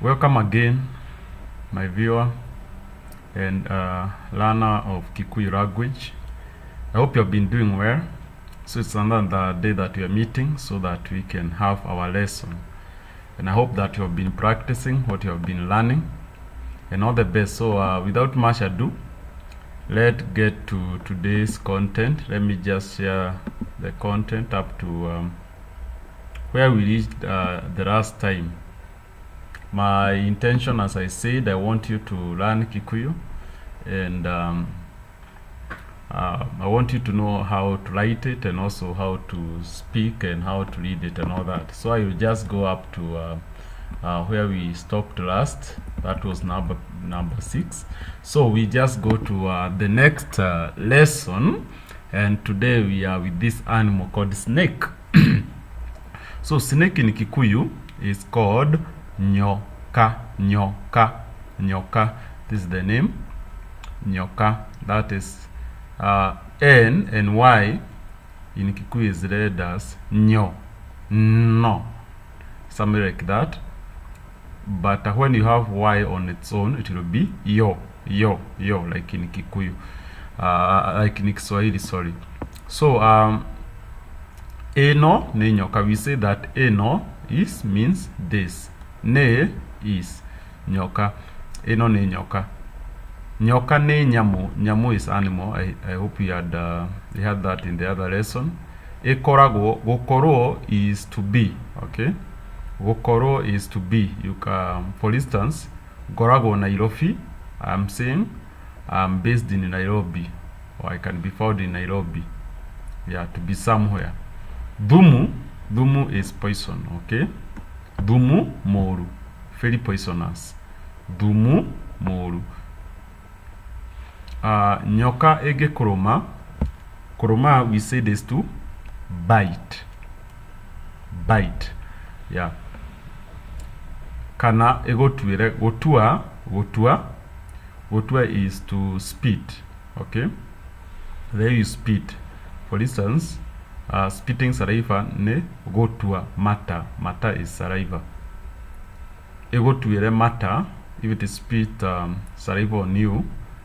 Welcome again, my viewer and learner of Kikuyu language. I hope you have been doing well. So it's another day that we are meeting so that we can have our lesson. And I hope that you have been practicing what you have been learning. And all the best. So without much ado, let's get to today's content. Let me just share the content up to where we reached the last time. My intention, as I said, I want you to learn Kikuyu, and I want you to know how to write it and also how to speak and how to read it and all that. So I will just go up to where we stopped last. That was number 6. So we just go to the next lesson, and today we are with this animal called snake. So snake in Kikuyu is called nyoka. This is the name, nyoka. That is N and Y in Kikuyu is read as nyo, no, something like that. But when you have Y on its own, it will be yo, like in Kikuyu, like in Kiswahili, sorry. So eno ne nyoka. We say that eno is means this, ne is nyoka, eno ne nyoka. Nyoka ne nyamu. Nyamu is animal. I hope you had that in the other lesson. Ekorago, gokoro is to be. Okay, gokoro is to be. You can, for instance, gorago Nairobi. I'm saying I'm based in Nairobi, or I can be found in Nairobi. Yeah, to be somewhere. Dumu is poison. Okay, dumu moru, very poisonous. Dumu moru. Nyoka ege koroma. Koroma, we say this to bite. Yeah. Kana ego tuire. Gotua is to spit. Okay, there you spit. For instance, spitting saliva ne gotua. Mata is saliva. Ego tuire mata. If it is spit saliva on you,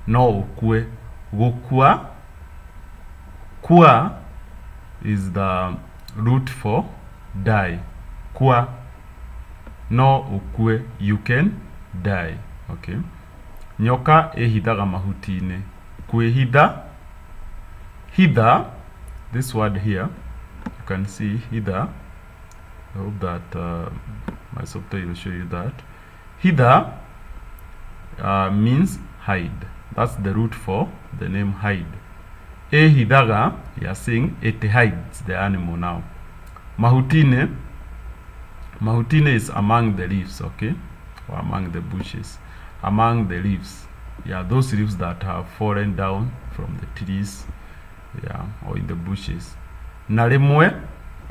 no ukue. Gokua. Kua is the root for die. Kua. No ukue, you can die. Okay. Nyoka ehithaga mahutine. Kuehitha. Hitha. This word here, you can see hither. I hope that my software will show you that. Hither means hide. That's the root for the name hide. Ehithaga, you are saying it hides the animal now. Mahutine. Mahutine is among the leaves, okay? Or among the bushes. Among the leaves. Yeah, those leaves that have fallen down from the trees. Yeah, or in the bushes. Narimwe.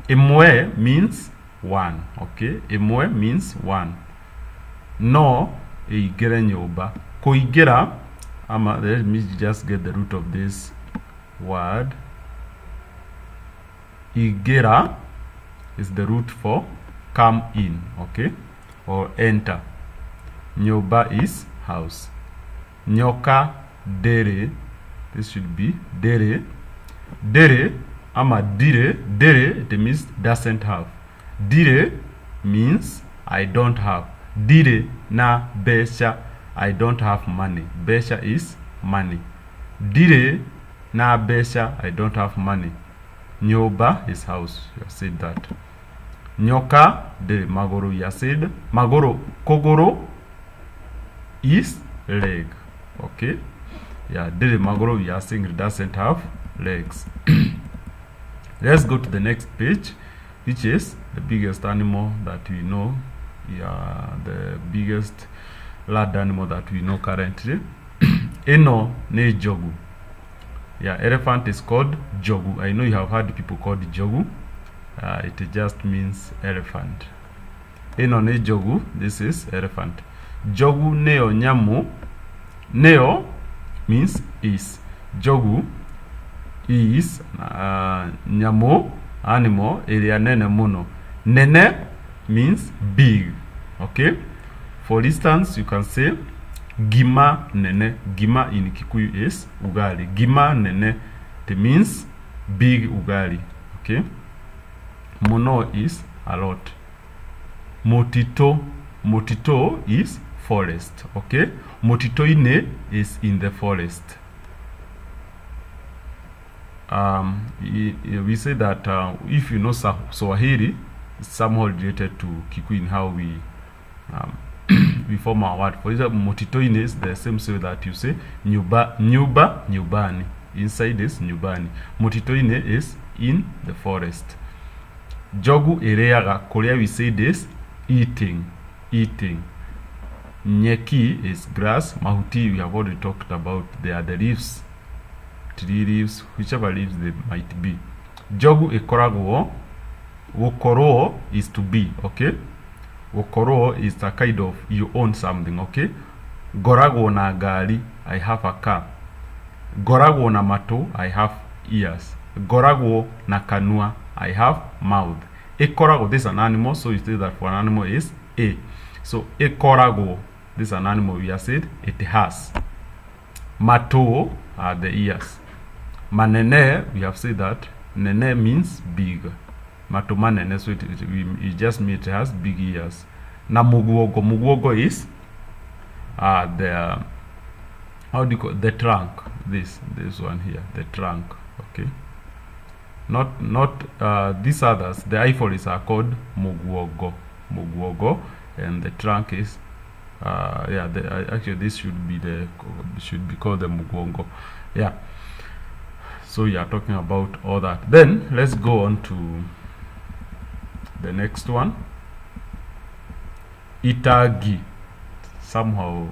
Imwe means one. Okay? Imwe means one. No, eigera nyoba. Koigera. Let me just get the root of this word. Igera is the root for come in, okay, or enter. Nyoba is house. Nyoka dere. This should be dere. Dere ama dire. Dere, it means doesn't have. Dire means I don't have. Dire na besha, I don't have money. Besha is money. Dire na besha, I don't have money. Nyoba is house. You have said that. Nyoka de magoro, you have said. Magoro, kogoro is leg. Okay. Yeah, de magoro, you are saying it doesn't have legs. Let's go to the next page, which is the biggest animal that we know. Yeah, the biggest land animal that we know currently. Eno ne jogu. Yeah, elephant is called jogu. I know you have heard people called jogu. It just means elephant. Eno ne jogu. This is elephant. Jogu neo nyamu. Neo means is. Jogu is nyamu, animal, area nene muno. Nene means big. Okay, For instance, you can say gima nene. Gima in Kikuyu is ugali. Gima nene, it means big ugali. Okay. Mono is a lot. Motito. Motito is forest. Okay. Motito ine is in the forest. We say that if you know Swahili, it's somehow related to Kikuyu in how we we form our word. For example, motito ine is the same way that you say nyubani. Inside is nyubani. Motito ine is in the forest. Jogu ereaga, Korea we say this eating. Nyeki is grass. Mahuti we have already talked about. They are the leaves, tree leaves, whichever leaves they might be. Jogu ekorago. Wokoro is to be. Okay. Wokoro is a kind of you own something. Okay. Gorago na gari, I have a car. Gorago na mato, I have ears. Gorago na kanua, I have mouth. Ekorago, this is an animal, so you say that for an animal is a. So ekorago, this is an animal, we have said it has. Mato are the ears. Manene, we have said that nene means big. Mato manene, so it just means it has big ears. Na muguogo, muguogo is the how do you call it? The trunk. This one here, the trunk. Okay. Not these others. The ivories are called muguogo, and the trunk is yeah. Actually, this should be called the muguogo. Yeah. So you are talking about all that. Then let's go on to the next one. Itagi. Somehow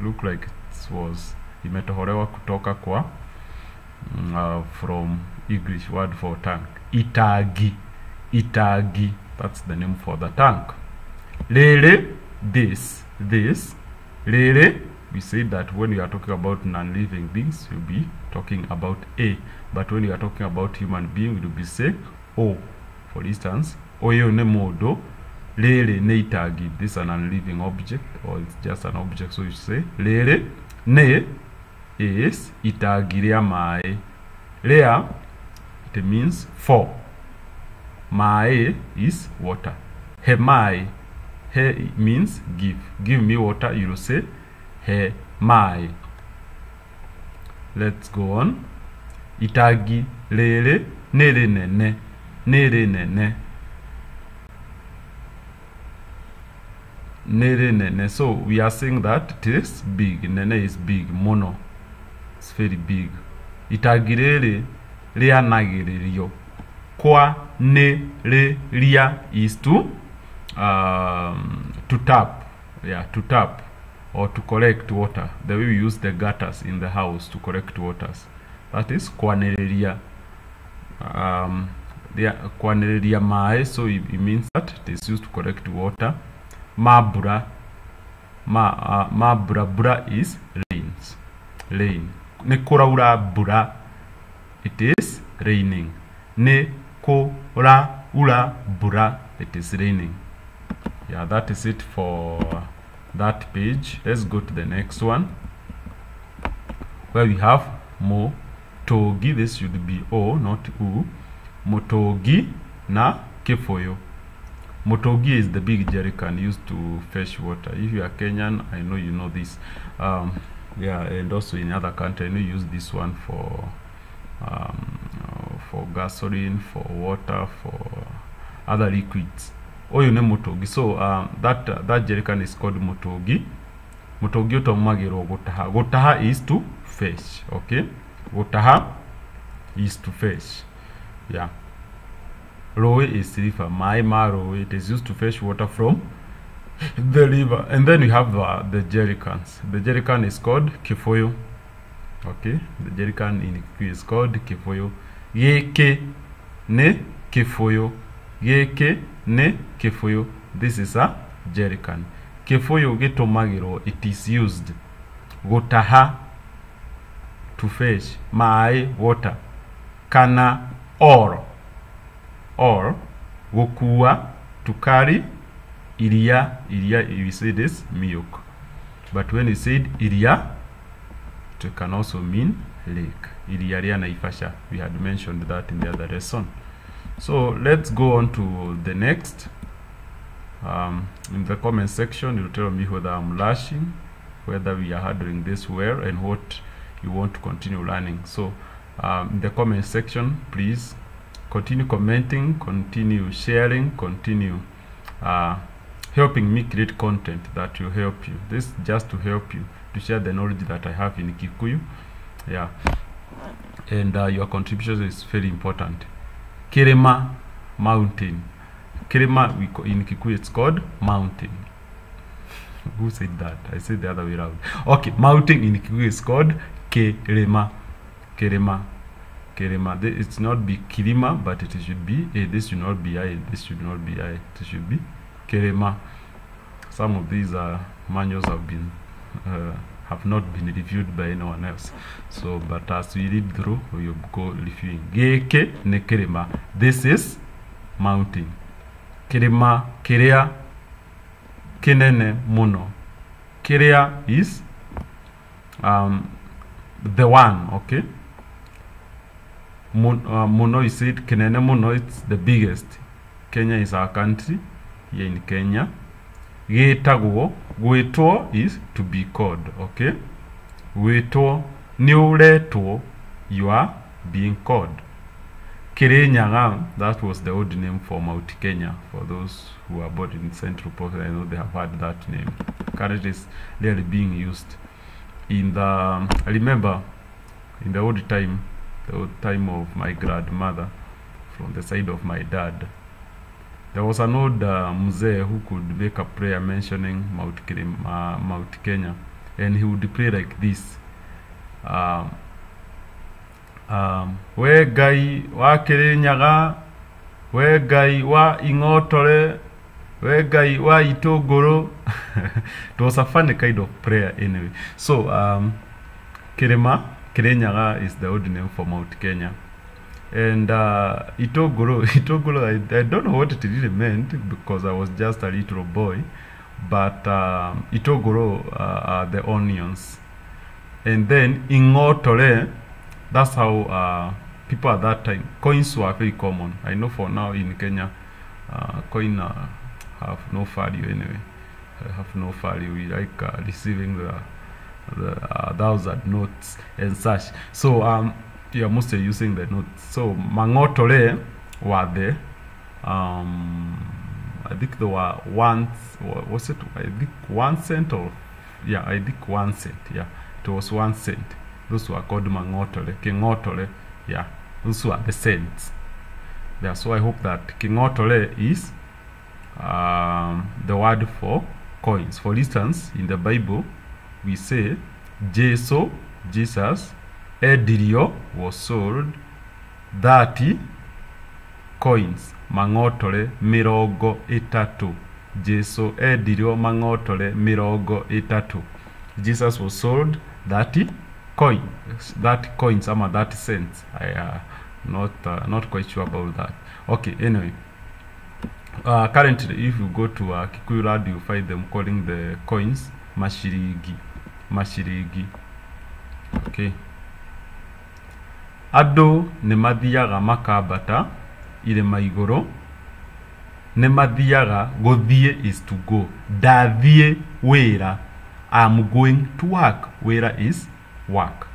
look like it was imetoholewa kutoka kwa from English word for tank. Itagi. That's the name for the tank. Lele, this. Lele, we say that when you are talking about non-living beings, you'll be talking about a. But when you are talking about human being, you'll be say o. For instance, oyo ne modo. Lele ne itagi. This is an non-living object, or it's just an object, so you say lele ne is itagiria mae. Lea, it means for. Mae is water. He mae. He means give. Give me water, you will say he mae. Let's go on. Itagi lele nere nene. Nere nene. Nere nene. So we are saying that it is big. Nene is big. Mono. It's very big. Itagirere ria nagirerio. Kwa ne re ria is to tap. Yeah, to tap or to collect water. The way we use the gutters in the house to collect waters. That is kwanereria. Kwanereria mae, so it means that it is used to collect water. Mabura. Bura is rains. Rain. Ne koraura bura, it is raining. Ne koraura bura, it is raining. Yeah, that is it for that page. Let's go to the next one, where we have motogi. This should be o, not u. Motogi na kefoyo. Motogi is the big jerrycan used to fetch water. If you are Kenyan, I know you know this. Yeah, and also in other countries, I know you use this one for gasoline, for water, for other liquids. Oh, you know motogi. So that jerrycan is called motogi. Motogi otomagiro gotaha. Gotaha is to fetch. Okay, gotaha is to fetch. Yeah. Roe is river. Roe, it is used to fetch water from the river. And then we have the jerrycans. The jerrycan is called kefoyo. Okay, the jerrycan in Kikuyu is called kefoyo. Yeke ne kefoyo. Yeke ne kefoyo. This is a jerrycan. Kefoyo geto magiro, it is used. Gotaha, to fetch. Mae, water. Kana, or gokua, to carry Iria, we say this milk. But when you said Iria, it can also mean lake. Iria ria Naivasha. We had mentioned that in the other lesson. So let's go on to the next. In the comment section, you'll tell me whether I'm learning, whether we are handling this well, and what you want to continue learning. So in the comment section, please continue commenting, continue sharing, continue helping me create content that will help you. This is just to help you, to share the knowledge that I have in Kikuyu. Yeah, and your contribution is very important. Kirema, mountain. Kirema, in Kikuyu it's called mountain. Who said that? I said the other way around. Okay, mountain in Kikuyu is called Kirema. Kirema. Kirema. It's not be Kirima, but it should be this should not be I. This should not be I. It should be Kirema. Some of these manuals have not been reviewed by anyone else. So, but as we read through, we will go reviewing. Geke ne Kirema. This is mountain. Kirema, Kiria, Kinene Muno. Kiria is the one, okay? Muno is it, Kinene Muno, it's the biggest. Kenya is our country, here in Kenya. Getaguo, Gweto is to be called, okay? Gweto, Niureto, you are being called. Kirinyaga, that was the old name for Mount Kenya. For those who are born in Central Portland, I know they have had that name. Currently, it's really being used. In the, I remember, in the old time of my grandmother, from the side of my dad, there was an old mzee who could make a prayer mentioning Mount Kenya, and he would pray like this. We gai wa Kirinyaga, we gai wa Ingotore, we gai wa Itogoro. It was a funny kind of prayer anyway. So Kirinyaga is the old name for Mount Kenya. And Itogoro, I don't know what it really meant because I was just a little boy. But Itogoro are the onions. And then Ingotore, that's how people at that time, coins were very common. I know for now in Kenya, coin have no value anyway. Have no value. We like receiving the 1,000 notes and such. So you are mostly using the notes. So Mangotore were the I think there were was it? I think 1 cent or yeah, I think 1 cent. Yeah, it was 1 cent. Those were called Mangotore, Kingotore, yeah, those were the cents. Yeah, so I hope that Kingotore is the word for coins. For instance, in the Bible, we say Jesus, Edirio was sold 30 coins. Mangotore mirogo etatu. Jesu Edirio Mangotore mirogo etatu. Jesus was sold 30 coins, some are 30 cents. I not quite sure about that. Okay, anyway, currently if you go to Kikuyu Lad, you find them calling the coins mashirigi. Okay, ado ne mathiaga makabata ile maigoro, ne mathiaga gothie is to go, dathie wera, I'm going to work. Wera is work.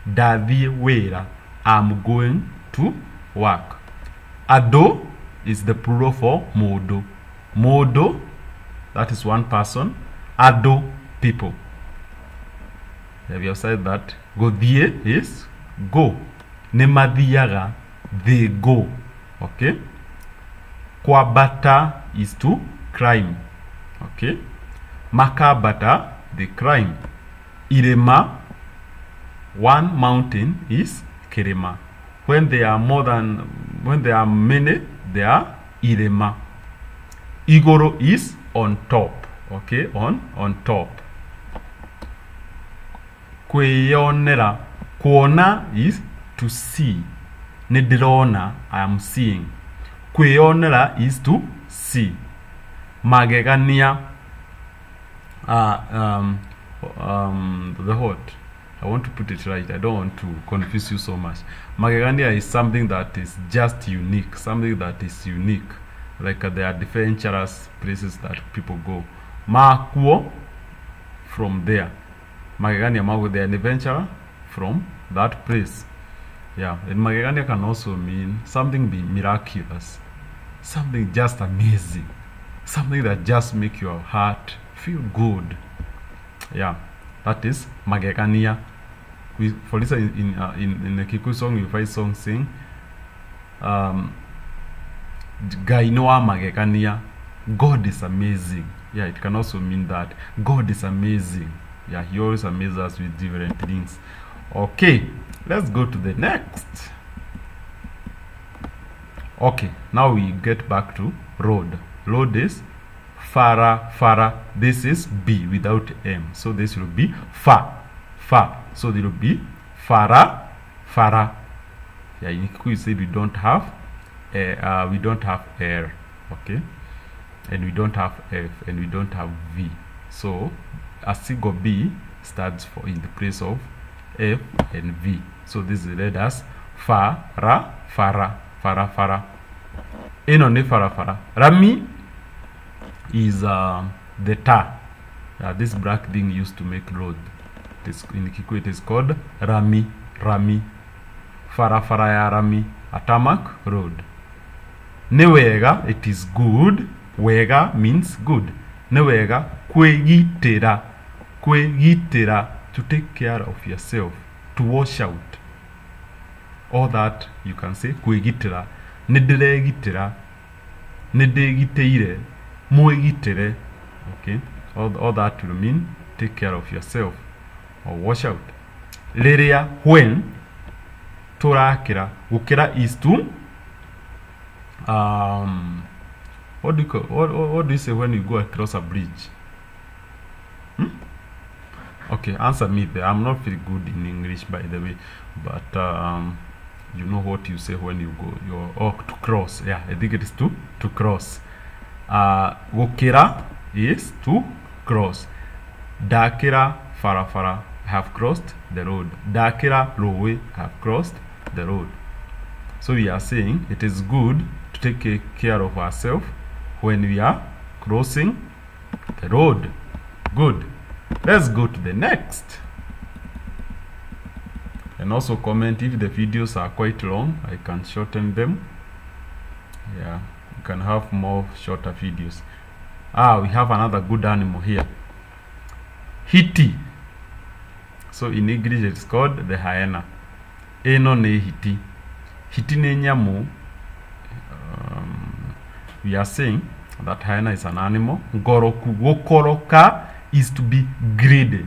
Dathie wera, I'm going to work. Ado is the plural for modo. Modo, that is one person. Ado, people. We have said that. Gothie is go. Ne mathiaga, they go. Okay. Kwabata is to climb. Okay. Makabata, they climb. Irema, one mountain is Kirema. When there are many, they are Irema. Igoro is on top. Okay, on top. Kweyonera, kuona is to see. Nedirona, I am seeing. Kweyonera is to see. magegania. The what? I want to put it right. I don't want to confuse you so much. Magegania is something that is just unique, something that is unique. Like there are adventurous places that people go. Makuo, from there. Magegania mago, they are an adventurer from that place. Yeah, and magegania can also mean something be miraculous, something just amazing, something that just make your heart feel good. Yeah, that is magegania. For instance, in the Kikuyu song, you find song saying, Gainoa magegania, God is amazing. Yeah, it can also mean that God is amazing. Yeah, he always amazes us with different things. Okay, let's go to the next. Okay, now we get back to road. Road is fara. This is B without M, so this will be fa. So there will be fara. Yeah, in Kikuyu said we don't have R, okay, and we don't have F, and we don't have V. So a single B stands for in the place of F and V. So this is read as fara. Eno ne fara. Rami is the tar. This black thing used to make road. This in Kikuyu it is called rami. Fara ya rami, a tarmac road. Newega, it is good. Wega means good. Newega, kwegitera, to take care of yourself, to wash out. All that you can say kwegitera, nederegitera, nedegiteire, muegitere. Okay, all that will mean take care of yourself or wash out. Lerea, when torakira, ukira is to what do you say when you go across a bridge? Okay, answer me there. I'm not very good in English, by the way, but you know what you say when you go to cross. Yeah, I think it is to cross. Wokira is to cross. Dakira fara have crossed the road. Dakira rowe have crossed the road. So we are saying it is good to take care of ourselves when we are crossing the road. Good. Let's go to the next. And also comment if the videos are quite long, I can shorten them. Yeah, you can have more shorter videos. We have another good animal here. Hiti. So in English it's called the hyena. Eno ne hiti. Hiti ne nyamu. We are saying that hyena is an animal. Goroku. Wokoroka is to be greedy.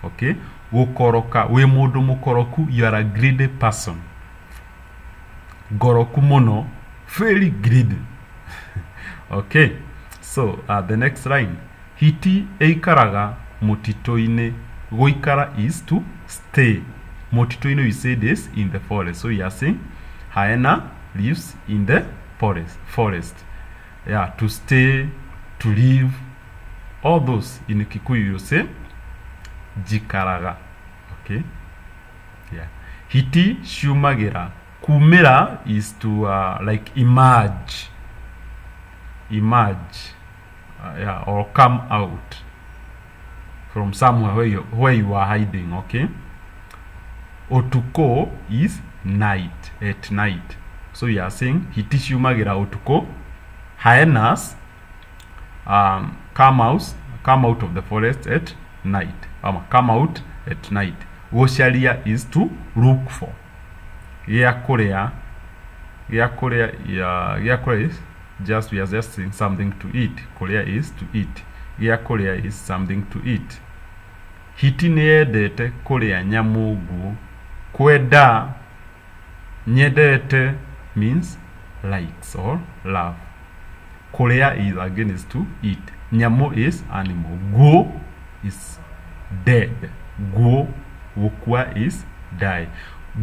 Okay? Wokoroka. We modo mokoroku. You are a greedy person. Goroku mono. Very greedy. Okay. So the next line. Hiti eikaraga motitoine. Goikara is to stay. Motitoine, we say this in the forest. So we are saying hyena lives in the forest. Yeah, to stay, to live, all those in Kikuyu you say jikaraga. Okay, yeah. Hiti shumagira. Kumera is to like emerge, yeah, or come out from somewhere where you are hiding. Okay. Otuko is night, at night. So you are saying hiti shumagira otuko. Hyenas come out of the forest at night. Come out at night. Wosharia is to look for. Yakorea is just, we are just saying something to eat. Korea is to eat. Yakorea is something to eat. Hiti needete korea nyamugu. Kweda nyedete means likes or love. Korea is again is to eat. Nyamo is animal. Go is dead. Go, wokwa is die.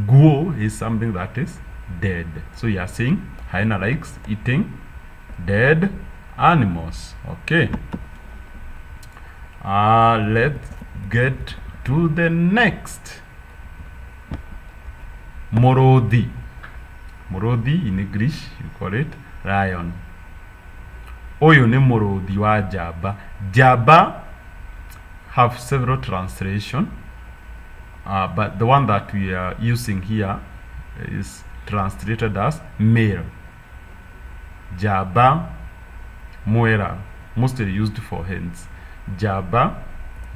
Go is something that is dead. So you are saying hyena likes eating dead animals. Okay. Let's get to the next. Morodi. Morodi in English you call it lion. Oyo ne morodi wa jaba. Jaba have several translations, but the one that we are using here is translated as male. Jaba, muera, mostly used for hens. Jaba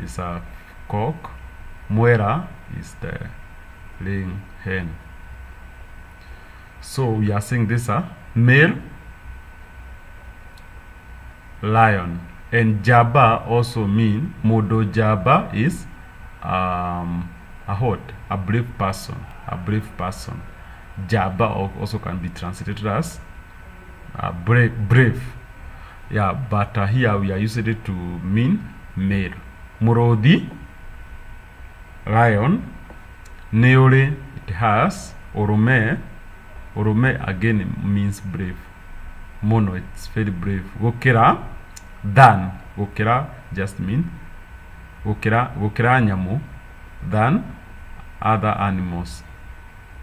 is a cock, muera is the laying hen. So we are saying this a male lion. And Jaba also mean Modo Jaba is a brave person. A brave person. Jaba also can be translated as brave. Yeah, but here we are using it to mean male. Morodi, lion. Neole, it has Orome. Orome again means brave. Mono, it's very brave. Gokera, than. Gokera just mean Gokera nyamu than other animals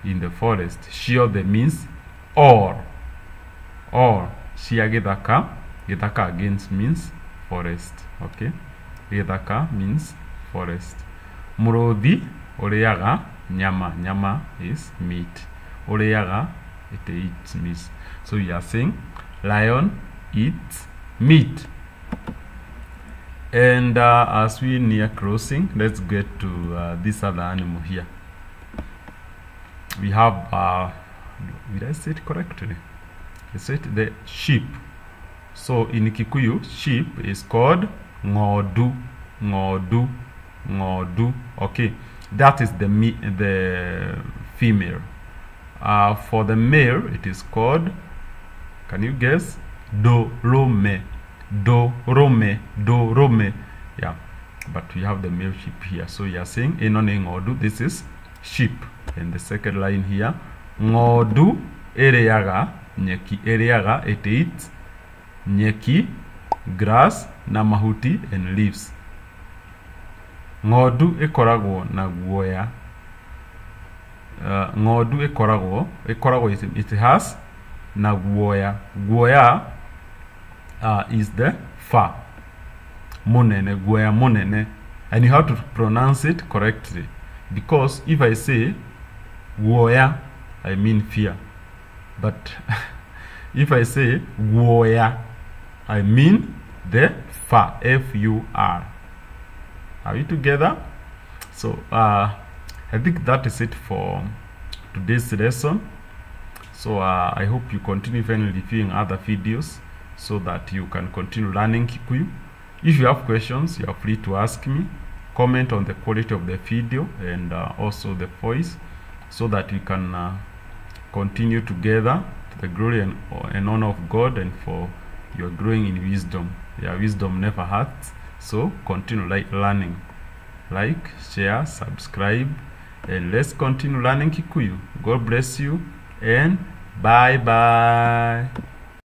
in the forest. Shiode means or. Shia Gedaka. Gedaka against means forest. Okay. Gedaka means forest. Murodi oreyaga nyama. Nyama is meat. Oreyaga it eats meat. So you are saying lion eats meat. And as we near crossing, let's get to this other animal here. We have did I say it correctly? I said the sheep. So in Kikuyu, sheep is called ngodu. Okay, that is the female. For the male, it is called, can you guess? Dorome. Yeah, but we have the male sheep here. So you are saying enone ngodu, this is sheep. And the second line here, ngodu ereyaga nyeki. Ereyaga, it eats nyeki, grass na mahuti and leaves. Ngodu ekoragwo na guoya. Ngodu ekoragwo it has na guoya. Guoya is the fur. Monene, guoya monene. And you have to pronounce it correctly, because if I say guoya, I mean fear. But if I say guoya, I mean the fur. F-U-R. Are we together? So I think that is it for today's lesson. So I hope you continue viewing other videos so that you can continue learning Kikuyu. If you have questions, you are free to ask me. Comment on the quality of the video and also the voice, so that we can continue together to the glory and honor of God, and for your growing in wisdom. Yeah, wisdom never hurts. So continue learning. Like, share, subscribe, and let's continue learning Kikuyu. God bless you, and bye bye.